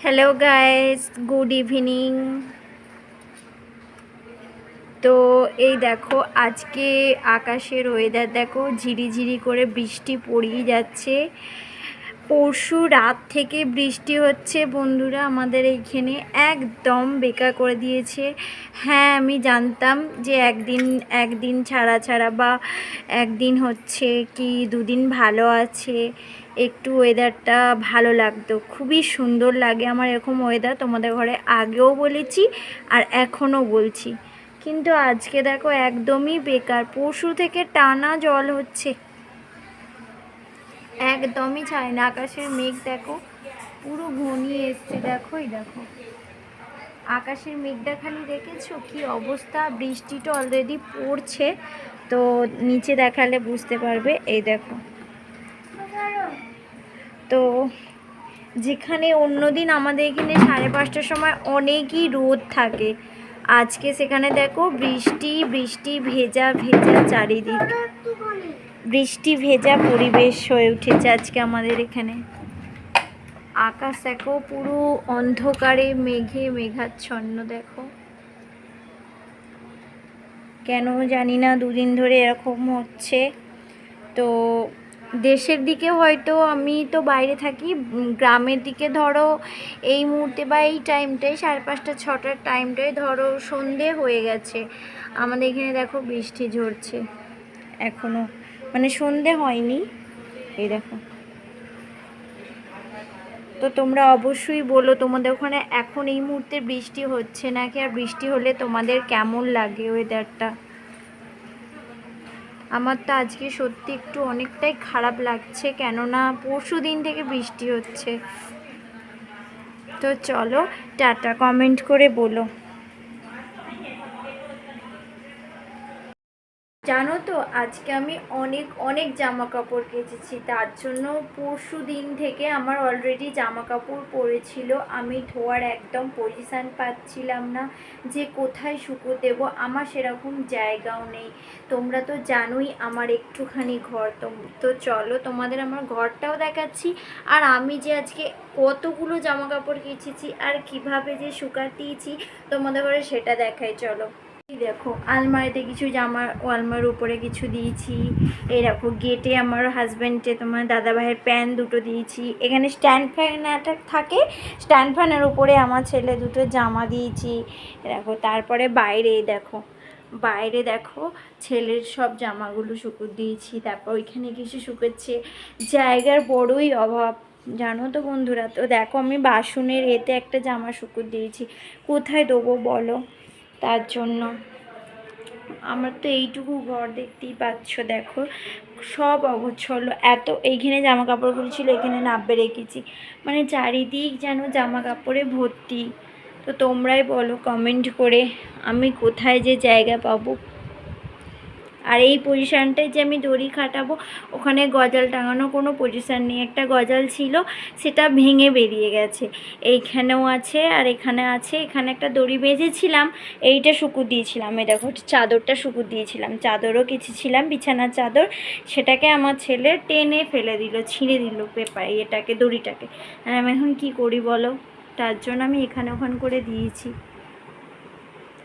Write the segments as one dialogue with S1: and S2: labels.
S1: Hello guys, good evening. তো এই দেখো আজকে আকাশের ওয়েদার দেখো, ঝিরিঝিরি করে বৃষ্টি পড়েই যাচ্ছে। পরশু রাত থেকে বৃষ্টি হচ্ছে বন্ধুরা, আমাদের এইখানে একদম বেকার করে দিয়েছে। হ্যাঁ, আমি জানতাম যে একদিন একদিন ছাড়া ছাড়া বা একদিন হচ্ছে কি দুদিন ভালো আছে, একটু ওয়েদারটা ভালো লাগতো। খুবই সুন্দর লাগে আমার এরকম ওয়েদার, তোমাদের ঘরে আগেও বলেছি আর এখনও বলছি। কিন্তু আজকে দেখো একদমই বেকার, পরশু থেকে টানা জল হচ্ছে, একদমই ছায় না। আকাশের মেঘ দেখো পুরো ঘনিয়ে এসছে, দেখোই দেখো আকাশের মেঘটা খালি দেখেছো কি অবস্থা। বৃষ্টিটা অলরেডি পড়ছে, তো নিচে দেখালে বুঝতে পারবে। এই দেখো, তো যেখানে অন্যদিন আমাদের এখানে 5:30টার সময় অনেকই রোদ থাকে, আজকে সেখানে দেখো বৃষ্টি বৃষ্টি, ভেজা ভেজা চারিদিক, বৃষ্টি ভেজা পরিবেশ হয়ে উঠেছে আজকে আমাদের এখানে। আকাশ দেখো পুরো অন্ধকারে মেঘে মেঘাচ্ছন্ন, দেখো কেন জানি না দুদিন ধরে এরকম হচ্ছে। তো দেশের দিকে হয়তো, আমি তো বাইরে থাকি, গ্রামের দিকে ধরো এই মুহূর্তে বা এই টাইমটায় 5:30 6টার টাইমটায় ধরো সন্ধে হয়ে গেছে, আমাদের এখানে দেখো বৃষ্টি ঝরছে এখনও, মানে সন্ধে হয়নি। এই দেখো, তো তোমরা অবশ্যই বলো তোমাদের ওখানে এখন এই মুহূর্তে বৃষ্টি হচ্ছে নাকি, আর বৃষ্টি হলে তোমাদের কেমন লাগে ওয়েদারটা। আমার তো আজকে সত্যি একটু অনেকটাই খারাপ লাগছে, কেননা পরশু দিন থেকে বৃষ্টি হচ্ছে। তো চলো টাটা, কমেন্ট করে বলো। জানো তো আজকে আমি অনেক অনেক জামা কাপড় কেচেছি, তার জন্য পরশু দিন থেকে আমার অলরেডি জামা কাপড় পড়েছিল, আমি ধোয়ার একদম পজিশান পাচ্ছিলাম না যে কোথায় শুকো দেবো, আমার সেরকম জায়গাও নেই। তোমরা তো জানোই আমার একটুখানি ঘর, তো চলো তোমাদের আমার ঘরটাও দেখাচ্ছি, আর আমি যে আজকে কতগুলো জামা কাপড় কেচেছি আর কিভাবে যে শুকাতেইছি তোমাদের ঘরে সেটা দেখাই, চলো। দেখো আলমারিতে কিছু জামা, আলমারির উপরে কিছু দিয়েছি। এই দেখো গেটে আমার হাজব্যান্ডে তোমার দাদা ভাইয়ের প্যান্ট দুটো দিয়েছি। এখানে স্ট্যান্ড ফ্যান থাকে, স্ট্যান্ড ফ্যানের উপরে আমার ছেলে দুটো জামা দিয়েছি। দেখো তারপরে বাইরে দেখো, বাইরে দেখো ছেলের সব জামাগুলো শুকুর দিয়েছি। তারপর ওইখানে কিছু শুকোচ্ছে, জায়গার বড়ই অভাব জানো তো বন্ধুরা। তো দেখো আমি বাসনের এতে একটা জামা শুকুর দিয়েছি, কোথায় দেবো বলো। তার জন্য আমার তো এইটুকু ঘর দেখতেই পাচ্ছ, দেখো সব অগোছলো, এত এইখানে জামা কাপড়গুলো ছিল এখানে নাব্বে রেখেছি, মানে চারিদিক যেন জামা কাপড়ে ভর্তি। তো তোমরাই বলো কমেন্ট করে আমি কোথায় যে জায়গা পাবো। আর এই পজিশানটায় যে আমি দড়ি খাটাবো, ওখানে গজাল টাঙানো কোনো পজিশান নেই, একটা গজাল ছিল সেটা ভেঙে বেরিয়ে গেছে, এইখানেও আছে আর এখানে আছে। এখানে একটা দড়ি বেঁধেছিলাম, এইটা শুকুর দিয়েছিলাম, এই দেখো চাদরটা শুকুর দিয়েছিলাম, চাদরও কেচেছিলাম, বিছানার চাদর, সেটাকে আমার ছেলে টেনে ফেলে দিল, ছিঁড়ে দিল পেপার এটাকে, দড়িটাকে। আর আমি এখন কী করি বলো, তার জন্য আমি এখানে ওখান করে দিয়েছি।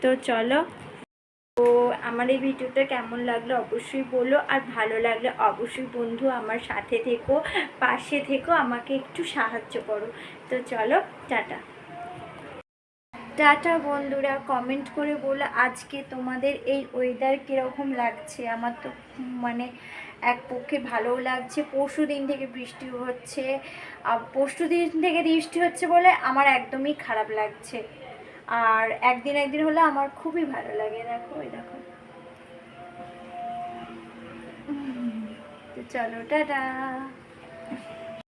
S1: তো চলো, তো আমার এই ভিডিওটা কেমন লাগলো অবশ্যই বলো, আর ভালো লাগলে অবশ্যই বন্ধু আমার সাথে থেকো, পাশে থেকো, আমাকে একটু সাহায্য করো। তো চলো টাটা। টাটা বন্ধুরা, কমেন্ট করে বলো আজকে তোমাদের এই ওয়েদার কীরকম লাগছে। আমার তো মানে এক পক্ষে ভালোও লাগছে, পরশু দিন থেকে বৃষ্টি হচ্ছে, আর পরশু দিন থেকে বৃষ্টি হচ্ছে বলে আমার একদমই খারাপ লাগছে, আর একদিন একদিন হলে আমার খুবই ভালো লাগে। দেখো ওই দেখো, তো চলো টাটা।